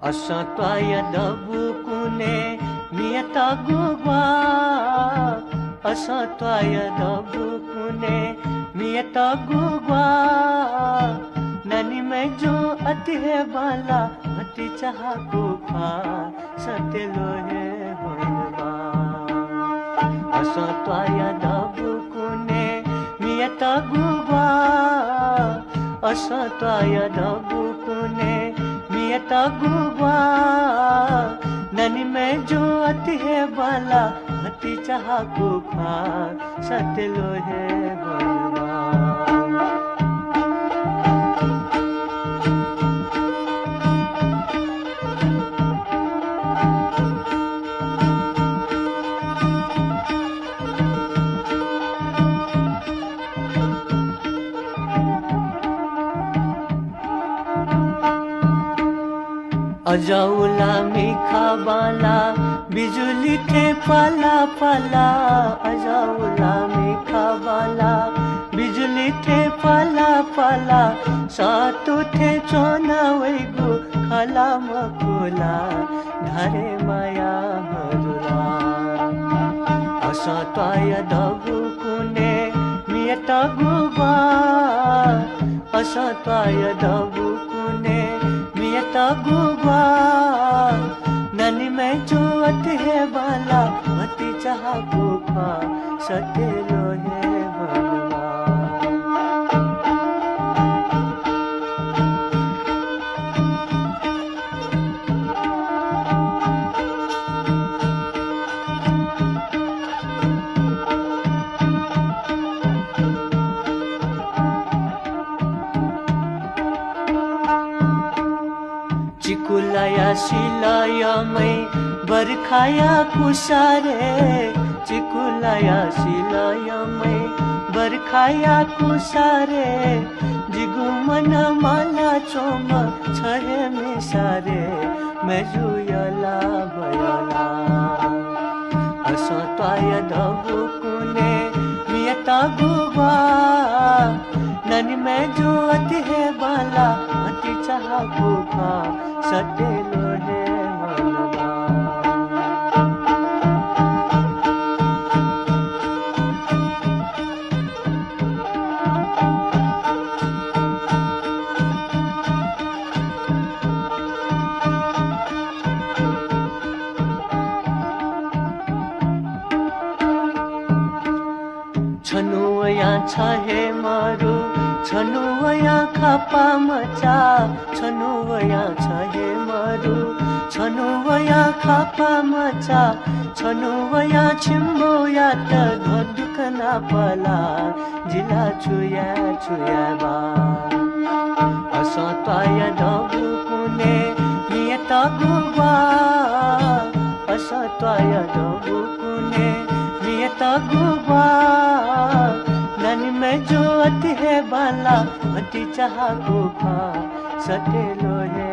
असत्वाय दबुकुने मियता गुगवा असत्वाय दबुकुने मियता गुगवा ननी में जो अति है बाला अति चाहा गुफा सत्य लोहे होनवा असत्वाय दबुकुने मियता गुगवा असत्वाय दबुकुने मियता गुगवा ननी में जो अति है बाला अति चाहा गुफा सत्य लोहे होनवा अजाउला मीखा बाला बिजुली थे पाला पाला अजाउला मीखा बाला बिजुली थे पाला पाला सातु थे चोना वैगु खाला मकुला धारे माया मरुला असत्वाय दबुकुने मियता गुगवा असत्वाय दबुकुने मियता गुगवा ननी में जो अति है बाला अति चाहा गुफा सत्य लोहे बनवा चिकुलाया सिलाया मैं बरखाया कुसारे चिकुलाया सिलाया मैं बरखाया कुसारे जिगुमन माला चोम छहे मिसारे मैं जुयला बयला असत्वाय दबुकुने मियता गुगवा ननी में जो अति है बाला अति चाहा गुफा सत्य लोहे मनवा छनुवया छहे मारू छनुवया खापा मचा छनुवया छहे मारू छनुवया खापा मचा छनुवया छिम्बोया त धोदुकना पला जिला छुया छुया बा असत्वाय दबुकुने मियता गुगवा असत्वाय दबुकुने मियता गुगवा ननी में जो अति है बाला अति चाहा गुफा सत्य लोहे